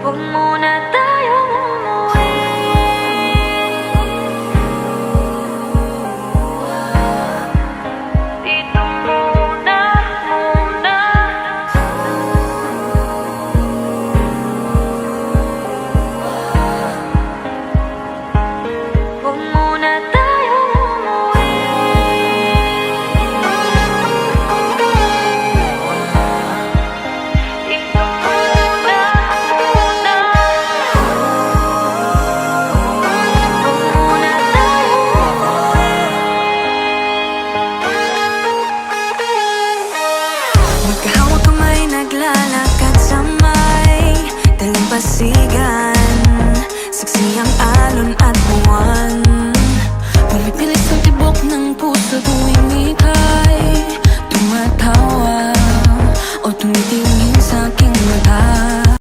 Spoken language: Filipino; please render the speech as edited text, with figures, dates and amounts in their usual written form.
Huwag muna tayong umuwi. Dito muna, muna. Huwag muna tayong umuwi. Dito muna, muna. Huwag muna tayong umuwi. Magkahawak kamay, naglalakad sa may dalampasigan. Saksi ang alon at buwan. Pumipilis ang tibok ng puso tuwing